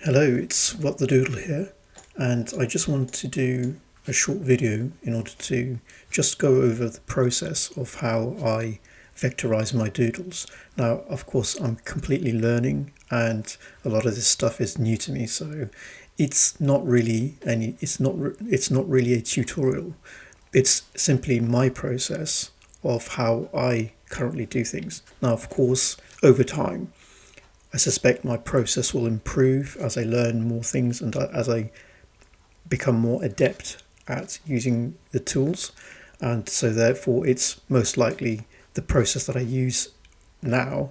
Hello, it's What the Doodle here, and I just wanted to do a short video in order to just go over the process of how I vectorize my doodles. Now, of course, I'm completely learning, and a lot of this stuff is new to me, so it's not really really a tutorial. It's simply my process of how I currently do things. Now, of course, over time, I suspect my process will improve as I learn more things and as I become more adept at using the tools. And so, therefore, it's most likely the process that I use now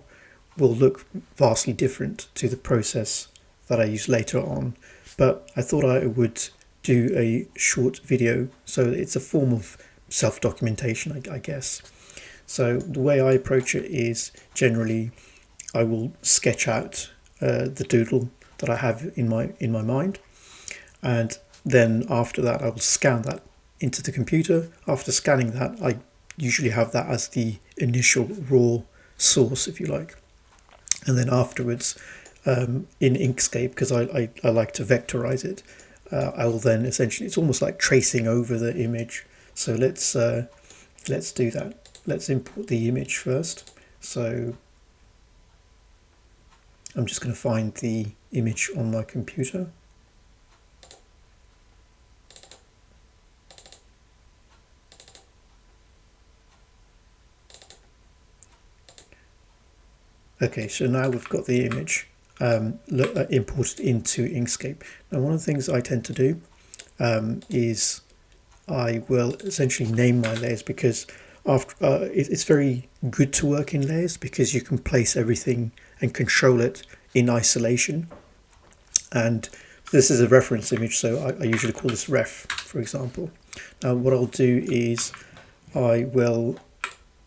will look vastly different to the process that I use later on. But I thought I would do a short video, so it's a form of self documentation, I guess. So, the way I approach it is generally I will sketch out the doodle that I have in my mind, and then after that I will scan that into the computer. After scanning that, I usually have that as the initial raw source, if you like, and then afterwards in Inkscape, because I like to vectorize it, I will then essentially, it's almost like tracing over the image. So let's do that. Let's import the image first. So I'm just going to find the image on my computer. Okay, so now we've got the image imported into Inkscape. Now, one of the things I tend to do is I will essentially name my layers, because it's very good to work in layers because you can place everything and control it in isolation. And this is a reference image, so I usually call this ref, for example. Now what I'll do is I will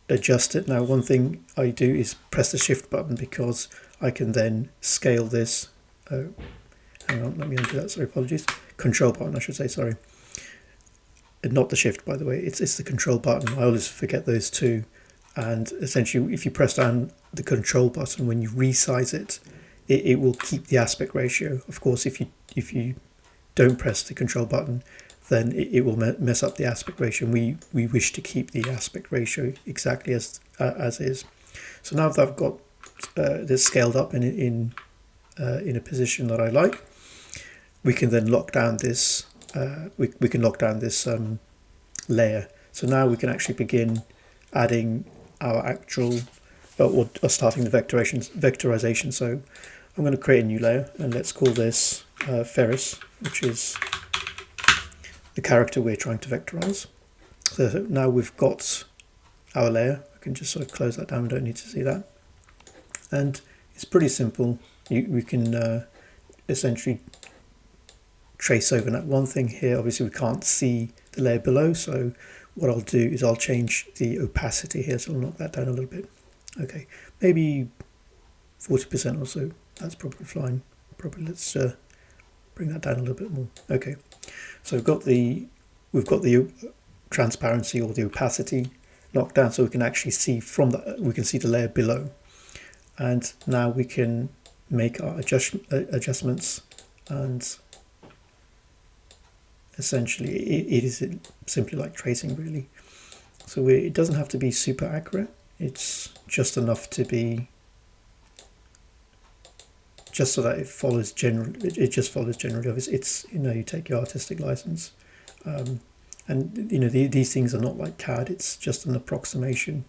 adjust it. Now one thing I do is press the shift button, because I can then scale this. Hang on, let me undo that, sorry, apologies. Control button, I should say, sorry. Not the shift, by the way, it's the control button. I always forget those two. And essentially, if you press down the control button, when you resize it, it will keep the aspect ratio. Of course, if you don't press the control button, then it will mess up the aspect ratio. And we wish to keep the aspect ratio exactly as is. So now that I've got this scaled up in a position that I like, we can then lock down this. We can lock down this layer. So now we can actually begin adding our actual or starting the vectorization. So I'm going to create a new layer, and let's call this Ferris, which is the character we're trying to vectorize. So now we've got our layer. I can just sort of close that down. We don't need to see that. And it's pretty simple. We can essentially trace over. Now, one thing here, obviously we can't see the layer below, so what I'll do is I'll change the opacity here, so I'll knock that down a little bit. Okay, maybe 40% or so. That's probably fine. Probably let's bring that down a little bit more. Okay, so we've got the transparency or the opacity locked down, so we can actually see we can see the layer below. And now we can make our adjustments, and essentially it is simply like tracing, really. So it doesn't have to be super accurate. It's just enough to be just so that it follows generally. It just follows generally. It's you take your artistic license, and these things are not like CAD. It's just an approximation.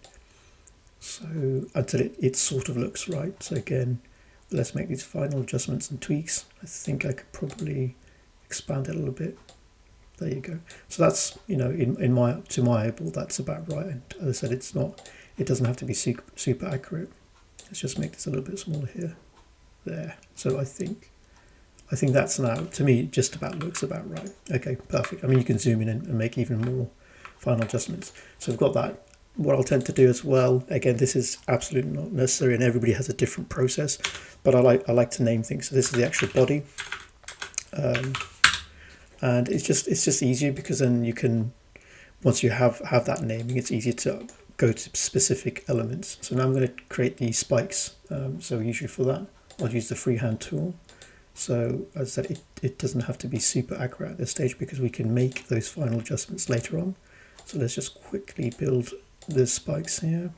So until it sort of looks right. So again, let's make these final adjustments and tweaks. I think I could probably expand it a little bit. There you go. So that's in my eyeball, that's about right. And as I said, it doesn't have to be super accurate. Let's just make this a little bit smaller here. There. So I think that's now, to me, just about looks about right. Okay, perfect. I mean, you can zoom in and make even more final adjustments. So we've got that. What I'll tend to do as well, again, this is absolutely not necessary, and everybody has a different process, but I like to name things. So this is the actual body. And it's just easier, because then you can, once you have that naming, it's easier to go to specific elements. So now I'm going to create these spikes. So usually for that, I'll use the freehand tool, So as I said, it doesn't have to be super accurate at this stage because we can make those final adjustments later on. So let's just quickly build the spikes here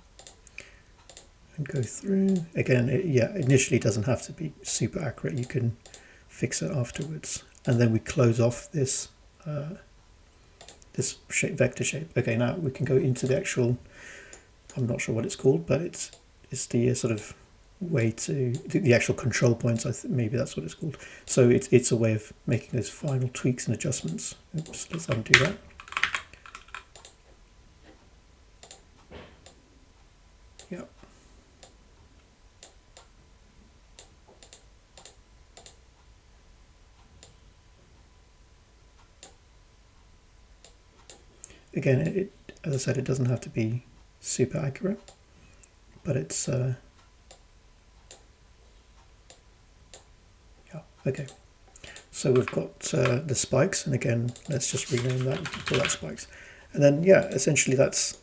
and go through. Again, yeah, initially doesn't have to be super accurate. You can fix it afterwards. And then we close off this this shape, vector shape. Okay, now we can go into the actual, I'm not sure what it's called, but it's the sort of way to the actual control points. Maybe that's what it's called. So it's a way of making those final tweaks and adjustments. Oops, let's undo that. Yep. Again, as I said, it doesn't have to be super accurate, but it's yeah, okay. So we've got the spikes, and again, let's just rename that. You can call that spikes, and then yeah, essentially that's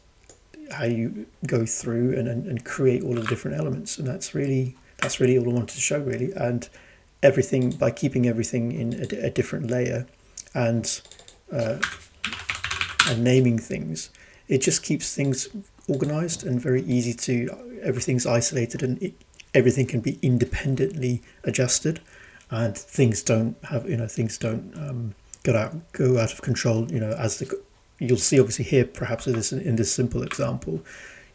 how you go through and create all of the different elements, and that's really all I wanted to show really. And everything, by keeping everything in a different layer and naming things, it just keeps things organized and very easy to, everything's isolated and everything can be independently adjusted, and things don't have, things don't go out of control, as you'll see obviously here, perhaps in this simple example,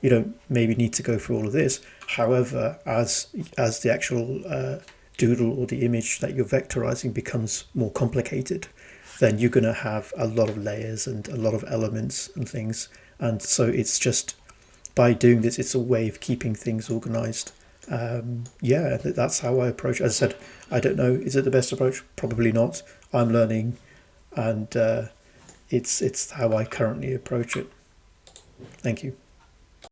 you don't maybe need to go through all of this. However, as the actual doodle or the image that you're vectorizing becomes more complicated, then you're going to have a lot of layers and a lot of elements and things. And so it's just, by doing this, it's a way of keeping things organized. Yeah, that's how I approach it. As I said, I don't know, is it the best approach? Probably not. I'm learning, and it's how I currently approach it. Thank you.